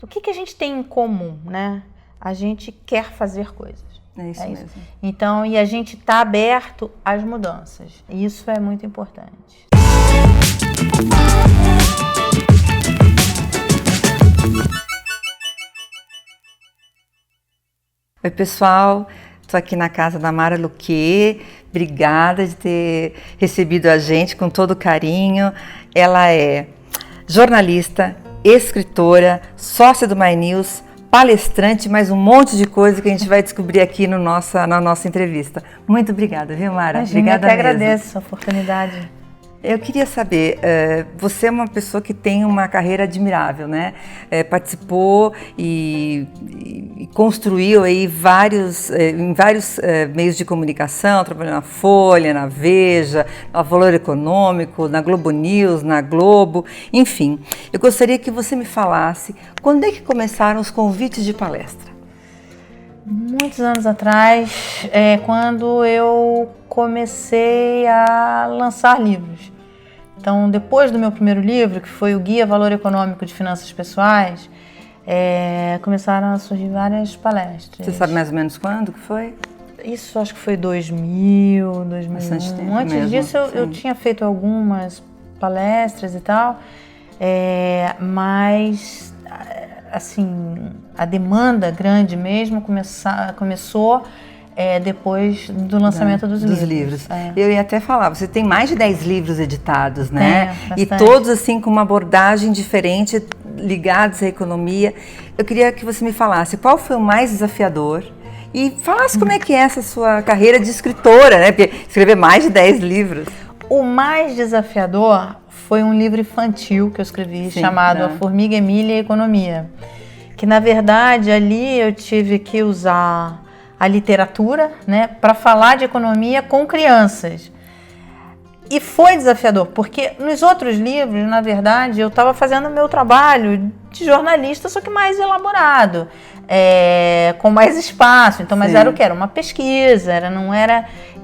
O que a gente tem em comum, né? A gente quer fazer coisas. É isso mesmo. Então, e a gente está aberto às mudanças. Isso é muito importante. Oi, pessoal. Estou aqui na casa da Mara Luque. Obrigada de ter recebido a gente com todo carinho. Ela é jornalista, escritora, sócia do My News, palestrante, mais um monte de coisa que a gente vai descobrir aqui na nossa entrevista. Muito obrigada, viu, Mara? Obrigada, eu que agradeço a oportunidade. Eu queria saber, você é uma pessoa que tem uma carreira admirável, né? Participou e construiu aí em vários meios de comunicação, trabalhou na Folha, na Veja, no Valor Econômico, na Globo News, na Globo, enfim. Eu gostaria que você me falasse quando é que começaram os convites de palestra? Muitos anos atrás, quando eu comecei a lançar livros. Então, depois do meu primeiro livro, que foi o Guia Valor Econômico de Finanças Pessoais, começaram a surgir várias palestras. Você sabe mais ou menos quando que foi? Isso acho que foi 2000, 2001. Bastante tempo Antes mesmo, disso, eu tinha feito algumas palestras e tal, mas, assim, a demanda grande mesmo começou depois do lançamento dos livros. Eu ia até falar, você tem mais de 10 livros editados, né? Bastante. E todos assim com uma abordagem diferente, ligados à economia. Eu queria que você me falasse qual foi o mais desafiador e falasse como é que é essa sua carreira de escritora, né? Porque escrever mais de 10 livros. O mais desafiador foi um livro infantil que eu escrevi, chamado A Formiga Emília e a Economia. Que, na verdade, ali eu tive que usar a literatura, né, para falar de economia com crianças. E foi desafiador, porque nos outros livros, na verdade, eu estava fazendo o meu trabalho de jornalista, só que mais elaborado, com mais espaço. Então, mas era o quê? Era uma pesquisa, eu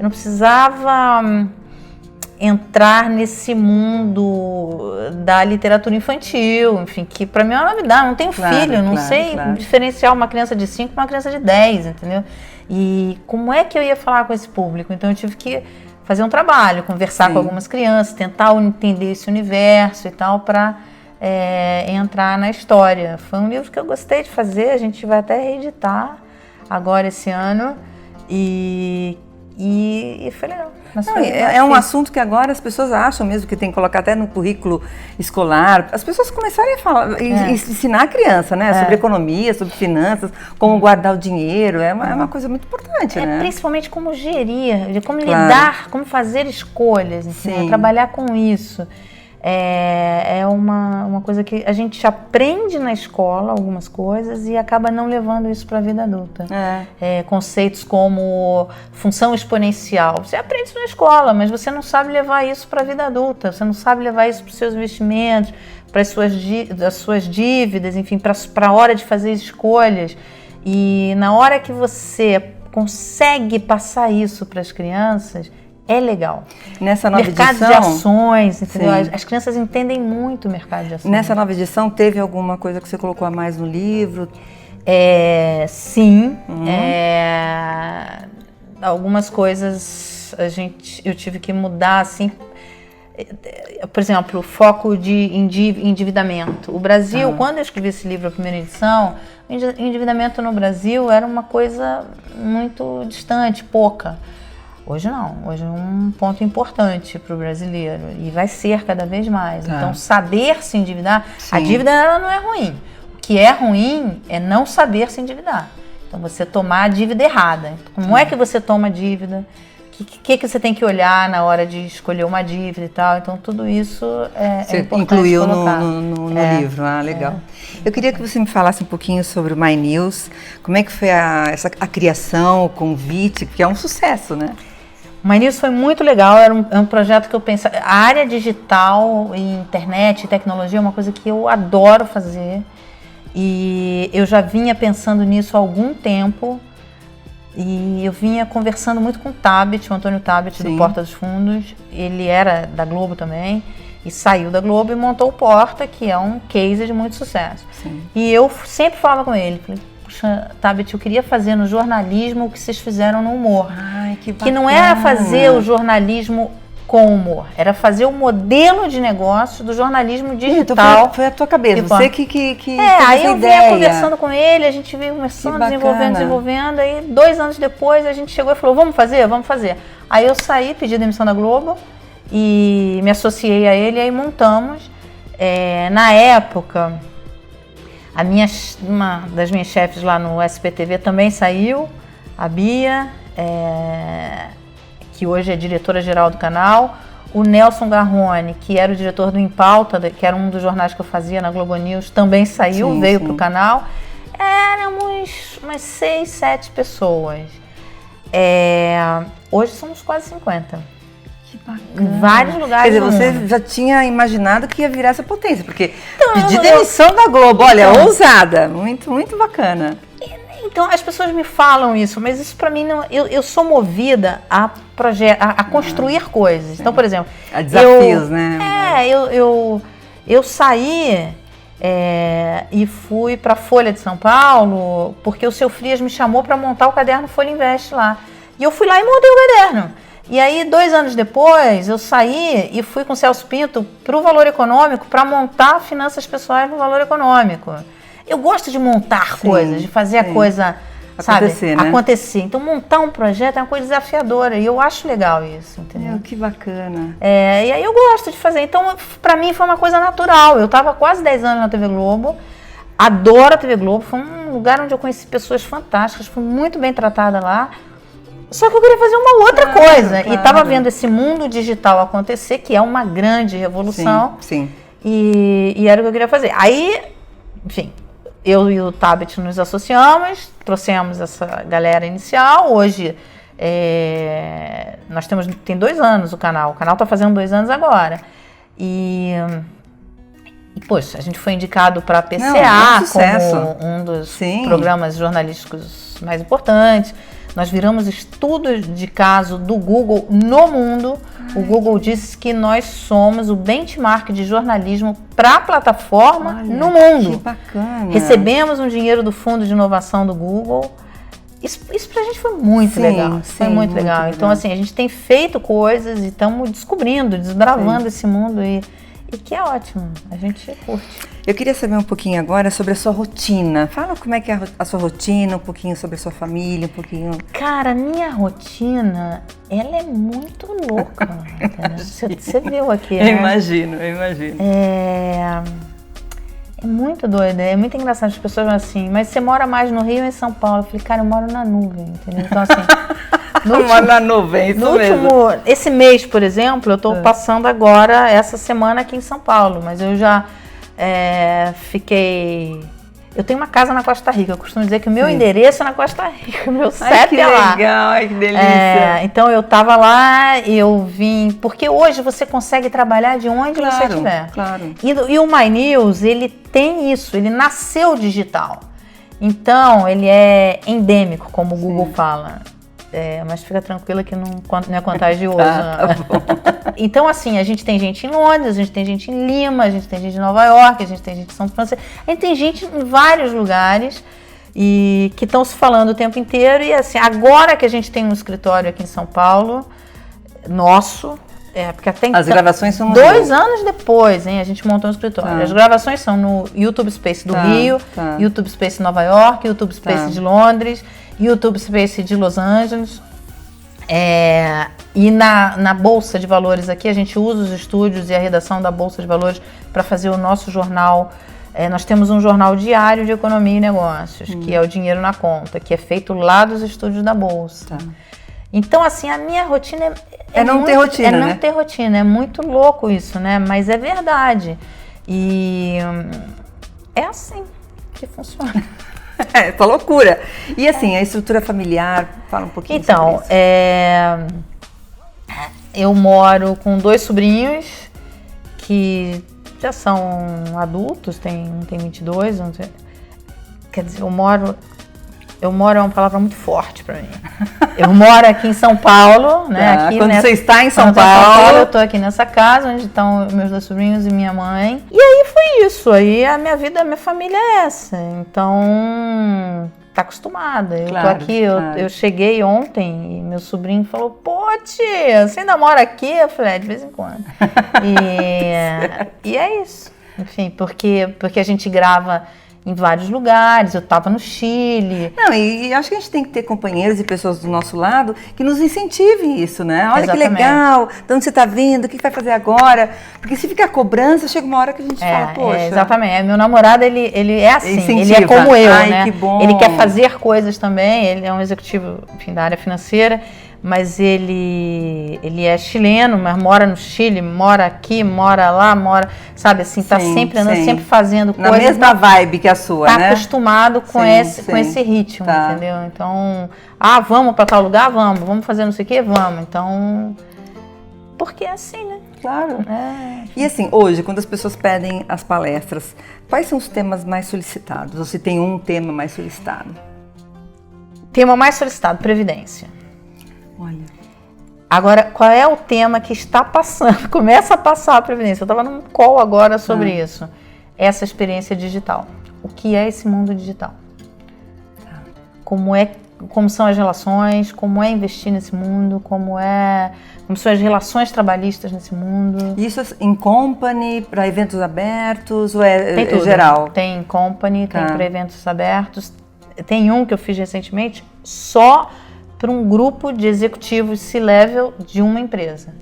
não precisava entrar nesse mundo da literatura infantil, enfim, que para mim é uma novidade. Não tenho filho, não sei diferenciar uma criança de 5 de uma criança de 10, entendeu? E como é que eu ia falar com esse público? Então eu tive que fazer um trabalho, conversar com algumas crianças, tentar entender esse universo e tal, para entrar na história. Foi um livro que eu gostei de fazer, a gente vai até reeditar agora esse ano, e foi legal. Não, é um assunto que agora as pessoas acham mesmo que tem que colocar até no currículo escolar. As pessoas começarem a falar, ensinar a criança, né? Sobre economia, sobre finanças, como guardar o dinheiro. É uma coisa muito importante, né? Principalmente como gerir, como lidar, como fazer escolhas, enfim, trabalhar com isso. É uma coisa que a gente aprende na escola, algumas coisas, e acaba não levando isso para a vida adulta. Conceitos como função exponencial. Você aprende isso na escola, mas você não sabe levar isso para a vida adulta. Você não sabe levar isso para os seus investimentos, para as suas dívidas, enfim, para a hora de fazer escolhas. E na hora que você consegue passar isso para as crianças, é legal. Nessa nova mercado edição, de ações, entendeu? As crianças entendem muito o mercado de ações. Nessa nova edição, teve alguma coisa que você colocou a mais no livro? Sim. Algumas coisas eu tive que mudar, assim. Por exemplo, o foco de endividamento. O Brasil, quando eu escrevi esse livro, a primeira edição, o endividamento no Brasil era uma coisa muito distante, pouca. Hoje não, hoje é um ponto importante para o brasileiro e vai ser cada vez mais. Então, saber se endividar, a dívida ela não é ruim. O que é ruim é não saber se endividar. Então, você tomar a dívida errada. Como é que você toma a dívida? O que você tem que olhar na hora de escolher uma dívida e tal? Então, tudo isso é importante incluiu colocar. no livro. Legal. Eu queria que você me falasse um pouquinho sobre o My News. Como é que foi a criação, o convite, que é um sucesso, né? O My News foi muito legal, era um projeto que eu pensava. A área digital, internet e tecnologia é uma coisa que eu adoro fazer. E eu já vinha pensando nisso há algum tempo. E eu vinha conversando muito com o Tabet, o Antônio Tabet, do Porta dos Fundos. Ele era da Globo também. E saiu da Globo e montou o Porta, que é um case de muito sucesso. Sim. E eu sempre falava com ele, falei, puxa, Tabet, eu queria fazer no jornalismo o que vocês fizeram no humor. Ai, que bacana. Que não era fazer o jornalismo com humor, era fazer o modelo de negócio do jornalismo digital. Então foi a tua cabeça, você que aí eu vinha conversando com ele, a gente veio começando, desenvolvendo, aí 2 anos depois a gente chegou e falou, vamos fazer. Aí eu saí, pedi demissão da Globo e me associei a ele, e aí montamos. Na época, uma das minhas chefes lá no SPTV também saiu, a Bia, que hoje é diretora-geral do canal, o Nelson Garrone, que era o diretor do Em Pauta, que era um dos jornais que eu fazia na Globo News, também saiu, veio para o canal. Éramos umas 6, 7 pessoas. Hoje somos quase 50. Que bacana. Em vários lugares. Quer dizer, você já tinha imaginado que ia virar essa potência, porque pedir demissão da Globo, olha, ousada, muito, muito bacana. Então, as pessoas me falam isso, mas isso para mim, não, eu sou movida a construir coisas. Então, por exemplo... A desafios, né? Eu saí e fui para a Folha de São Paulo, porque o Seu Frias me chamou para montar o caderno Folha Invest lá. E eu fui lá e montei o caderno. E aí, 2 anos depois, eu saí e fui com o Celso Pinto para o Valor Econômico para montar finanças pessoais no Valor Econômico. Eu gosto de montar coisas, de fazer a coisa, acontecer, sabe? Acontecer. Então, montar um projeto é uma coisa desafiadora e eu acho legal isso, entendeu? Que bacana. E aí eu gosto de fazer. Então, pra mim foi uma coisa natural. Eu tava quase 10 anos na TV Globo, adoro a TV Globo, foi um lugar onde eu conheci pessoas fantásticas, fui muito bem tratada lá. Só que eu queria fazer uma outra coisa. E tava vendo esse mundo digital acontecer, que é uma grande revolução. Sim. E era o que eu queria fazer. Aí, enfim... Eu e o Tabet nos associamos, trouxemos essa galera inicial. Hoje, nós tem 2 anos o canal está fazendo 2 anos agora. E, poxa, a gente foi indicado para a PCA como um dos programas jornalísticos mais importantes. Nós viramos estudo de caso do Google no mundo. O Google disse que nós somos o benchmark de jornalismo para a plataforma no mundo. Que bacana. Recebemos um dinheiro do Fundo de Inovação do Google. Isso pra gente foi muito legal. Foi muito legal. Então, assim, a gente tem feito coisas e estamos descobrindo, desbravando esse mundo e que é ótimo. A gente curte. Eu queria saber um pouquinho agora sobre a sua rotina. Fala como é que é a sua rotina, um pouquinho sobre a sua família, um pouquinho... Cara, a minha rotina, ela é muito louca. Você viu aqui, né? Eu imagino. É muito doida, é muito engraçado. As pessoas falam assim, mas você mora mais no Rio ou em São Paulo? Eu falei, cara, eu moro na nuvem, entendeu? Então, assim... Moro na nuvem, isso mesmo. Esse mês, por exemplo, eu estou passando agora, essa semana aqui em São Paulo, mas eu já fiquei... Eu tenho uma casa na Costa Rica, eu costumo dizer que o meu endereço é na Costa Rica, o meu CEP é lá. Que legal, que delícia. Então eu estava lá, eu vim... Porque hoje você consegue trabalhar de onde você estiver. Claro. E o My News, ele tem isso, ele nasceu digital. Então, ele é endêmico, como o Google fala. Mas fica tranquila que não é contagioso. Tá bom. Então, assim, a gente tem gente em Londres, a gente tem gente em Lima, a gente tem gente em Nova York, a gente tem gente em São Francisco, a gente tem gente em vários lugares e que estão se falando o tempo inteiro. E assim, agora que a gente tem um escritório aqui em São Paulo, nosso, porque até as gravações são 2 anos depois, hein? A gente montou um escritório. As gravações são no YouTube Space do Rio, YouTube Space Nova York, YouTube Space de Londres, YouTube Space de Los Angeles. E na Bolsa de Valores aqui, a gente usa os estúdios e a redação da Bolsa de Valores para fazer o nosso jornal. Nós temos um jornal diário de economia e negócios, que é o Dinheiro na Conta, que é feito lá dos estúdios da Bolsa. Então, assim, a minha rotina não ter rotina, né? Não ter rotina, é muito louco isso, né? Mas é verdade. E é assim que funciona. Essa loucura. E assim, a estrutura familiar, fala um pouquinho sobre isso. Eu moro com 2 sobrinhos que já são adultos, um tem 22, quer dizer, eu moro Eu moro é uma palavra muito forte para mim. Eu moro aqui em São Paulo, né? Tá, aqui quando você está em São Paulo, eu tô aqui nessa casa onde estão meus 2 sobrinhos e minha mãe. E aí foi isso. Aí a minha vida, a minha família é essa. Então, tá acostumada. Eu tô aqui, eu cheguei ontem e meu sobrinho falou: pô, tia, você ainda mora aqui? Eu falei: de vez em quando. E é isso. Enfim, porque a gente grava em vários lugares, eu estava no Chile. Não, e acho que a gente tem que ter companheiros e pessoas do nosso lado que nos incentivem isso, né? Olha que legal, de onde você está vindo, o que vai fazer agora? Porque se ficar cobrança, chega uma hora que a gente fala, poxa. Exatamente, meu namorado, ele é assim, incentiva. Ele é como eu, né? Que bom. Ele quer fazer coisas também, ele é um executivo, enfim, da área financeira, mas ele é chileno, mas mora no Chile, mora aqui, mora lá, sabe assim, tá sempre andando, sempre fazendo coisas. Na mesma vibe que a sua, né? Tá acostumado com esse ritmo, entendeu? Então, vamos para tal lugar? Vamos fazer não sei o quê? Vamos. Então, porque é assim, né? Claro. E assim, hoje, quando as pessoas pedem as palestras, quais são os temas mais solicitados? Ou se tem um tema mais solicitado? Tema mais solicitado, Previdência. Olha. Agora, qual é o tema que está passando? Começa a passar a Previdência. Eu estava num call agora sobre isso. Essa experiência digital. O que é esse mundo digital? Como são as relações, como é investir nesse mundo, como são as relações trabalhistas nesse mundo. Isso em company, para eventos abertos, ou é tudo. Geral? Tem company, tem para eventos abertos. Tem um que eu fiz recentemente só para um grupo de executivos C-level de uma empresa.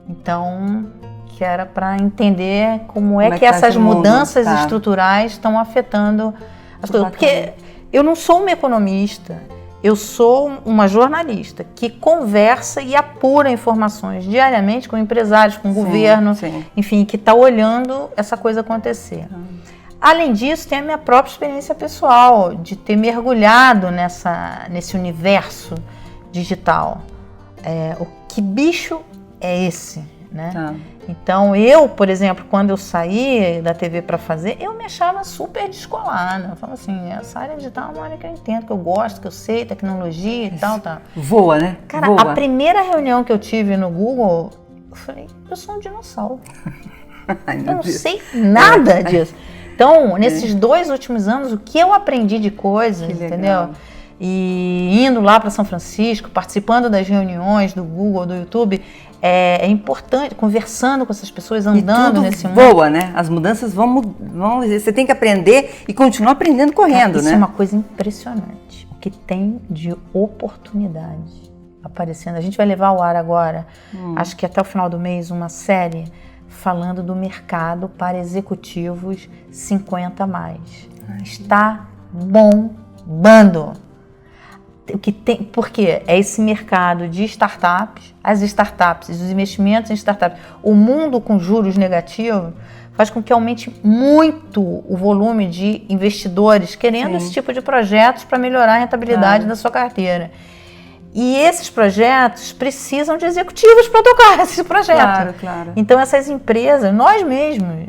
Então, que era para entender como é que essas mudanças estruturais estão afetando as coisas. Porque eu não sou uma economista, eu sou uma jornalista que conversa e apura informações diariamente com empresários, com o governo, enfim, que está olhando essa coisa acontecer. Além disso, tem a minha própria experiência pessoal de ter mergulhado nesse universo digital. Que bicho é esse, né? Então, eu, por exemplo, quando eu saí da TV para fazer, eu me achava super descolada. Eu falava assim, essa área digital é uma área que eu entendo, que eu gosto, que eu sei, tecnologia e tal. Voa, né? Cara, a primeira reunião que eu tive no Google, eu falei, eu sou um dinossauro. Eu não sei nada disso. Então, nesses 2 últimos anos, o que eu aprendi de coisas, entendeu? E indo lá para São Francisco, participando das reuniões do Google, do YouTube, é importante, conversando com essas pessoas, andando nesse mundo. Voa, né? As mudanças vão, você tem que aprender e continuar aprendendo correndo, né? Isso é uma coisa impressionante, o que tem de oportunidade aparecendo. A gente vai levar ao ar agora, acho que até o final do mês, uma série falando do mercado para executivos 50 a mais. Está bombando. Porque é esse mercado de startups, as startups, os investimentos em startups, o mundo com juros negativos faz com que aumente muito o volume de investidores querendo esse tipo de projetos para melhorar a rentabilidade da sua carteira. E esses projetos precisam de executivos para tocar esse projeto. Claro. Então, essas empresas, nós mesmos,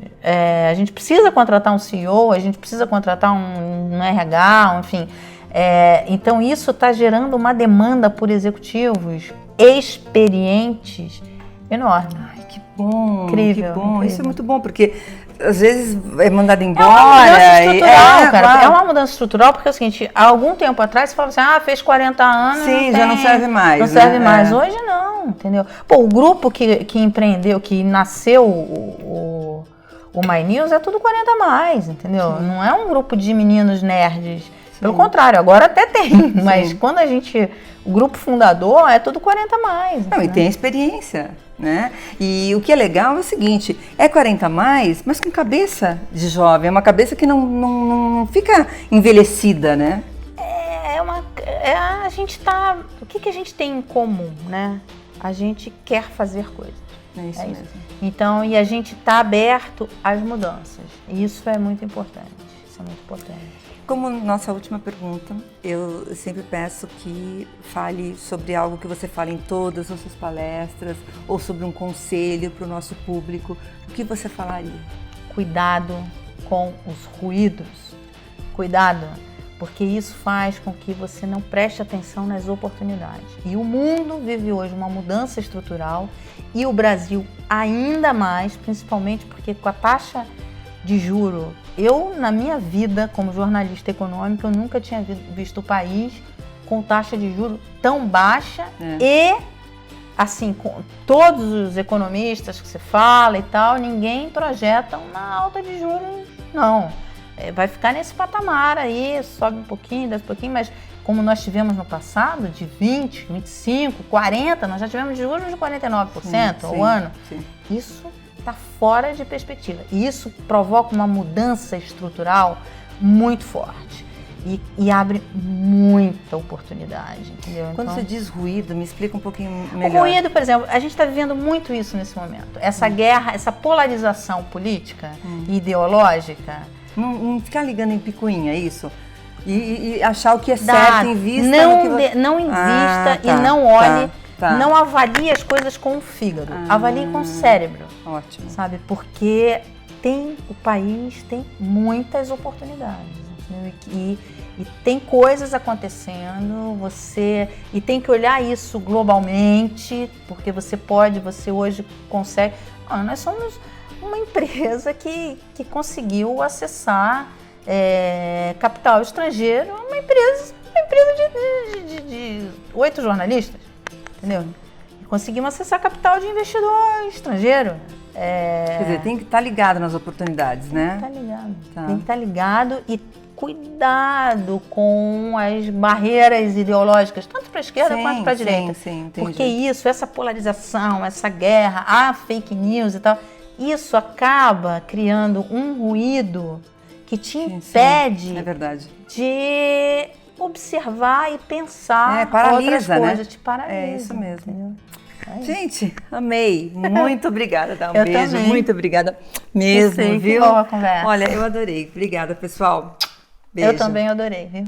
a gente precisa contratar um CEO, a gente precisa contratar um RH, enfim. Então, isso está gerando uma demanda por executivos experientes enorme. Ai, que bom! Incrível, que bom! incrível. Isso é muito bom, porque às vezes é mandado embora. É uma mudança estrutural, cara. Claro. É uma mudança estrutural, porque é o seguinte, há algum tempo atrás você falava assim, fez 40 anos. Sim, já não serve mais. Não serve mais. Hoje não, entendeu? Pô, o grupo que empreendeu, que nasceu o My News é tudo 40 a mais, entendeu? Sim. Não é um grupo de meninos nerds. Pelo contrário, agora até tem, mas quando o grupo fundador é tudo 40 a mais. Não, e tem experiência, né? E o que é legal é o seguinte, é 40 a mais, mas com cabeça de jovem, é uma cabeça que não fica envelhecida, né? A gente tá... O que a gente tem em comum, né? A gente quer fazer coisas. É isso mesmo. Então, e a gente tá aberto às mudanças. E isso é muito importante. Isso é muito importante. Como nossa última pergunta, eu sempre peço que fale sobre algo que você fala em todas as suas palestras ou sobre um conselho para o nosso público. O que você falaria? Cuidado com os ruídos. Cuidado porque isso faz com que você não preste atenção nas oportunidades. E o mundo vive hoje uma mudança estrutural e o Brasil ainda mais, principalmente porque com a taxa de juro, eu na minha vida como jornalista econômica, eu nunca tinha visto o país com taxa de juro tão baixa e assim, com todos os economistas que você fala e tal, ninguém projeta uma alta de juros, não. Vai ficar nesse patamar aí, sobe um pouquinho, desce um pouquinho, mas como nós tivemos no passado, de 20, 25, 40, nós já tivemos juros de 49% ao ano. Sim. Isso está fora de perspectiva. E isso provoca uma mudança estrutural muito forte. E abre muita oportunidade, entendeu? Quando você diz ruído, me explica um pouquinho melhor. O ruído, por exemplo, a gente está vivendo muito isso nesse momento. Essa guerra, essa polarização política e ideológica. Não ficar ligando em picuinha, é isso? E achar o que é certo, invista no que você... Não invista e não olhe, não avalie as coisas com o fígado, avalie com o cérebro. Ótimo. Sabe? Porque o país tem muitas oportunidades. E tem coisas acontecendo, e tem que olhar isso globalmente, porque você hoje consegue. Nós somos uma empresa que conseguiu acessar capital estrangeiro, uma empresa de 8 jornalistas, entendeu? Conseguimos acessar capital de investidor estrangeiro. Quer dizer, tem que estar ligado nas oportunidades, né? Tem que estar ligado. Tem que estar ligado e cuidado com as barreiras ideológicas, tanto para a esquerda quanto para a direita. Sim, porque essa polarização, essa guerra, a fake news e tal, isso acaba criando um ruído que te impede de observar e pensar outras coisas. Te paralisa. É isso mesmo. Gente, amei. Muito obrigada, dá um beijo. Também. Muito obrigada mesmo, viu? Que boa conversa. Olha, eu adorei. Obrigada, pessoal. Beijo. Eu também adorei, viu?